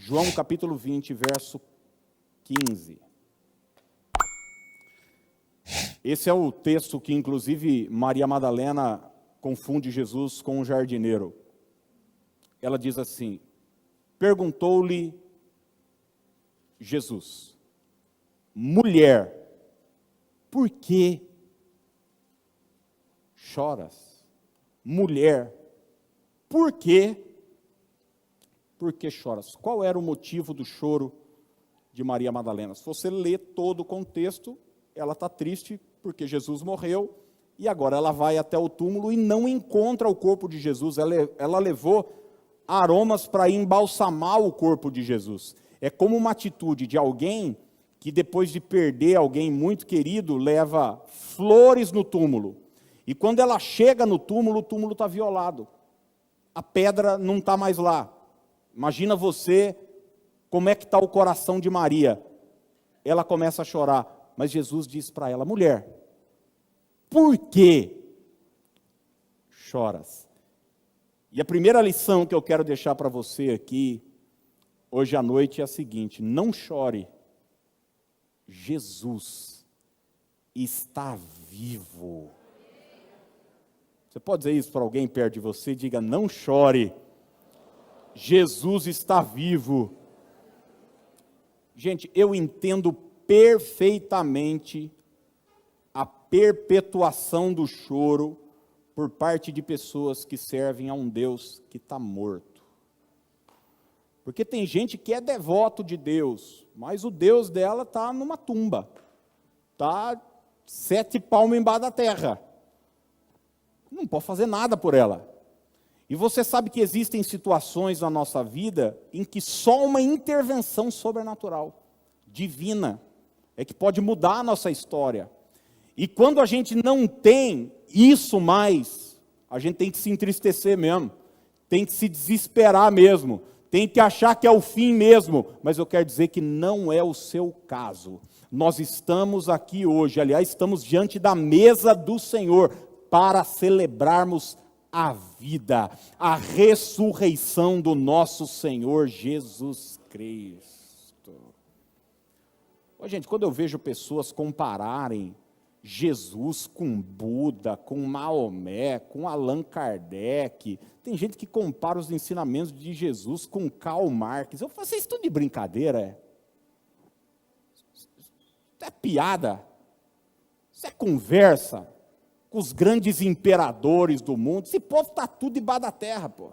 João capítulo 20, verso 15. Esse é o texto que, inclusive, Maria Madalena confunde Jesus com um jardineiro. Ela diz assim: perguntou-lhe Jesus: mulher, por que choras? Mulher, por que choras? Qual era o motivo do choro de Maria Madalena? Se você ler todo o contexto, ela está triste porque Jesus morreu, e agora ela vai até o túmulo e não encontra o corpo de Jesus. Ela levou aromas para embalsamar o corpo de Jesus. É como uma atitude de alguém que, depois de perder alguém muito querido, leva flores no túmulo. E quando ela chega no túmulo, o túmulo está violado. A pedra não está mais lá. Imagina você, como é que está o coração de Maria. Ela começa a chorar, mas Jesus diz para ela: mulher, por que choras? E a primeira lição que eu quero deixar para você aqui, hoje à noite, é a seguinte: não chore. Jesus está vivo. Você pode dizer isso para alguém perto de você? Diga: não chore. Jesus está vivo. Gente, eu entendo perfeitamente a perpetuação do choro por parte de pessoas que servem a um Deus que está morto. Porque tem gente que é devoto de Deus, mas o Deus dela está numa tumba, está 7 palmos embaixo da terra, não pode fazer nada por ela. E você sabe que existem situações na nossa vida em que só uma intervenção sobrenatural, divina, é que pode mudar a nossa história. E quando a gente não tem isso mais, a gente tem que se entristecer mesmo, tem que se desesperar mesmo, tem que achar que é o fim mesmo, mas eu quero dizer que não é o seu caso. Nós estamos aqui hoje, aliás, estamos diante da mesa do Senhor para celebrarmos a vida, a ressurreição do nosso Senhor Jesus Cristo. Ô, gente, quando eu vejo pessoas compararem Jesus com Buda, com Maomé, com Allan Kardec, tem gente que compara os ensinamentos de Jesus com Karl Marx. Eu falo: vocês estão de brincadeira? Isso é piada? Isso é conversa com os grandes imperadores do mundo? Esse povo está tudo debaixo da terra, pô.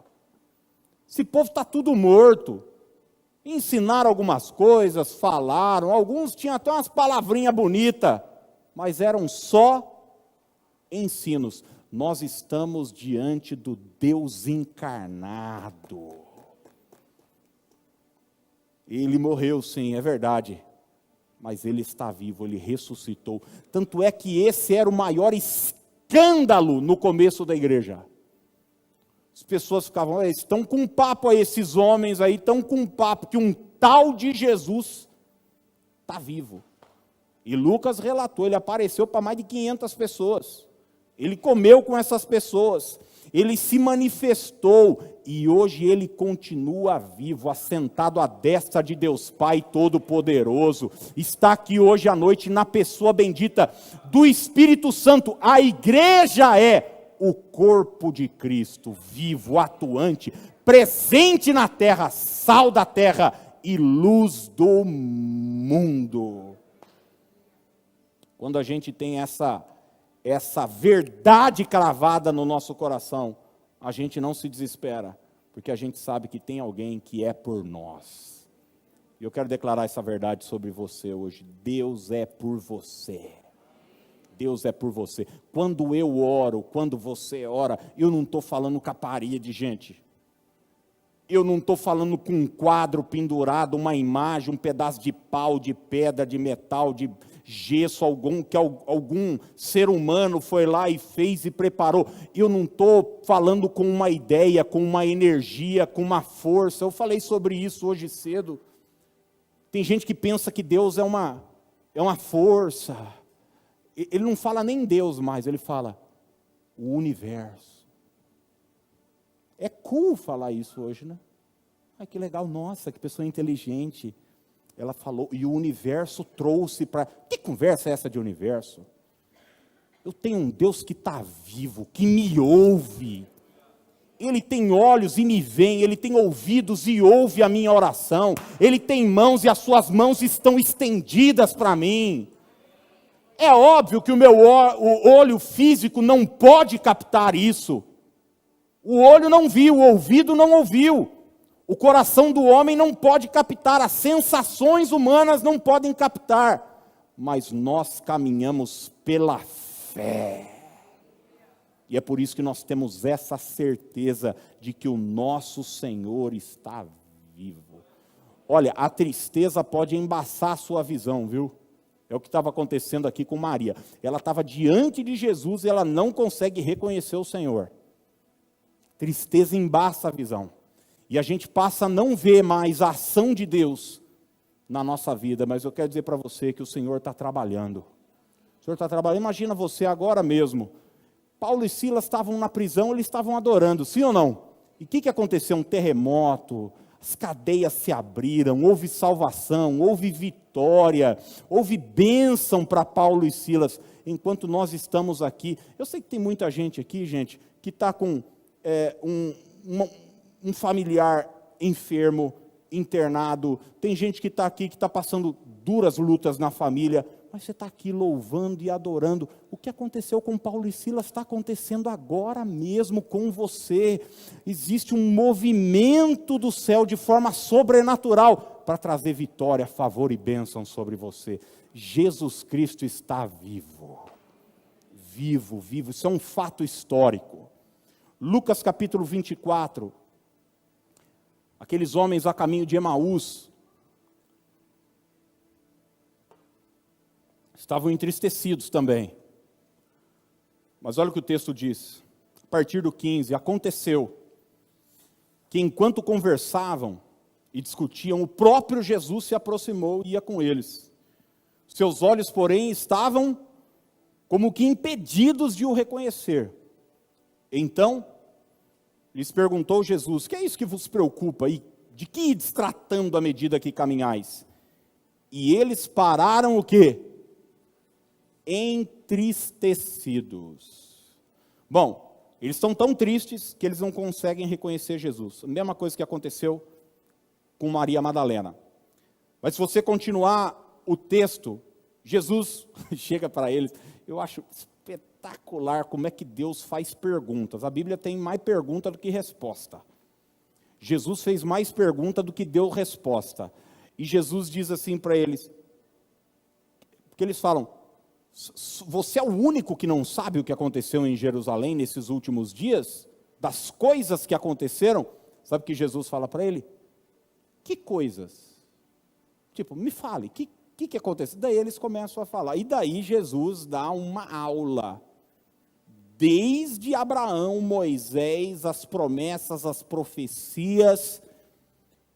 Esse povo está tudo morto. Ensinaram algumas coisas, falaram, alguns tinham até umas palavrinhas bonitas, mas eram só ensinos. Nós estamos diante do Deus encarnado. Ele morreu, sim, é verdade, mas ele está vivo, ele ressuscitou. Tanto é que esse era o maior escândalo no começo da igreja. As pessoas ficavam: estão com papo aí, esses homens aí estão com papo que um tal de Jesus está vivo. E Lucas relatou, ele apareceu para mais de 500 pessoas. Ele comeu com essas pessoas. Ele se manifestou. E hoje ele continua vivo, assentado à destra de Deus Pai Todo-Poderoso. Está aqui hoje à noite na pessoa bendita do Espírito Santo. A igreja é o corpo de Cristo, vivo, atuante, presente na terra, sal da terra e luz do mundo. Quando a gente tem essa verdade cravada no nosso coração, a gente não se desespera, porque a gente sabe que tem alguém que é por nós. E eu quero declarar essa verdade sobre você hoje: Deus é por você. Deus é por você. Quando eu oro, quando você ora, eu não estou falando com a parede, gente. Eu não estou falando com um quadro pendurado, uma imagem, um pedaço de pau, de pedra, de metal, de gesso, que algum ser humano foi lá e fez e preparou. Eu não estou falando com uma ideia, com uma energia, com uma força. Eu falei sobre isso hoje cedo. Tem gente que pensa que Deus é uma força. Ele não fala nem Deus mais, ele fala o universo. É cool falar isso hoje, né? Ai, que legal, nossa, que pessoa inteligente. Ela falou, e o universo trouxe para... Que conversa é essa de universo? Eu tenho um Deus que está vivo, que me ouve. Ele tem olhos e me vê, Ele tem ouvidos e ouve a minha oração. Ele tem mãos e as suas mãos estão estendidas para mim. É óbvio que o olho físico não pode captar isso. O olho não viu, o ouvido não ouviu. O coração do homem não pode captar, as sensações humanas não podem captar. Mas nós caminhamos pela fé. E é por isso que nós temos essa certeza de que o nosso Senhor está vivo. Olha, a tristeza pode embaçar a sua visão, viu? É o que estava acontecendo aqui com Maria. Ela estava diante de Jesus e ela não consegue reconhecer o Senhor. Tristeza embaça a visão. E a gente passa a não ver mais a ação de Deus na nossa vida. Mas eu quero dizer para você que o Senhor está trabalhando. O Senhor está trabalhando. Imagina você agora mesmo. Paulo e Silas estavam na prisão, eles estavam adorando, sim ou não? E o que aconteceu? Um terremoto, as cadeias se abriram, houve salvação, houve vitória, houve bênção para Paulo e Silas. Enquanto nós estamos aqui, eu sei que tem muita gente aqui, gente, que está com um familiar enfermo, internado, tem gente que está aqui, que está passando duras lutas na família, mas você está aqui louvando e adorando. O que aconteceu com Paulo e Silas está acontecendo agora mesmo com você. Existe um movimento do céu de forma sobrenatural para trazer vitória, favor e bênção sobre você. Jesus Cristo está vivo. Vivo, vivo. Isso é um fato histórico. Lucas capítulo 24. Aqueles homens a caminho de Emaús estavam entristecidos também. Mas olha o que o texto diz. A partir do 15, aconteceu que enquanto conversavam e discutiam, o próprio Jesus se aproximou e ia com eles. Seus olhos, porém, estavam como que impedidos de o reconhecer. Então, lhes perguntou Jesus: que é isso que vos preocupa? E de que ides tratando à medida que caminhais? E eles pararam o quê? Entristecidos. Bom, eles estão tão tristes que eles não conseguem reconhecer Jesus. A mesma coisa que aconteceu com Maria Madalena. Mas se você continuar o texto, Jesus chega para eles. Eu acho espetacular como é que Deus faz perguntas. A Bíblia tem mais pergunta do que resposta. Jesus fez mais pergunta do que deu resposta. E Jesus diz assim para eles, porque eles falam: você é o único que não sabe o que aconteceu em Jerusalém nesses últimos dias? Das coisas que aconteceram? Sabe o que Jesus fala para ele? Que coisas? Tipo, me fale, o que aconteceu? Daí eles começam a falar. E daí Jesus dá uma aula. Desde Abraão, Moisés, as promessas, as profecias.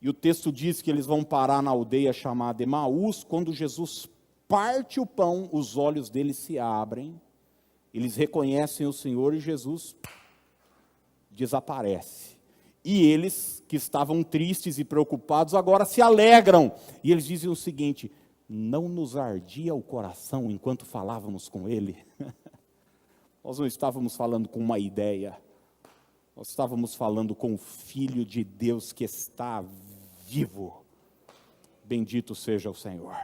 E o texto diz que eles vão parar na aldeia chamada Emaús. Quando Jesus parte o pão, os olhos deles se abrem, eles reconhecem o Senhor e Jesus desaparece. E eles, que estavam tristes e preocupados, agora se alegram. E eles dizem o seguinte: não nos ardia o coração enquanto falávamos com ele? Nós não estávamos falando com uma ideia, nós estávamos falando com o Filho de Deus que está vivo. Bendito seja o Senhor.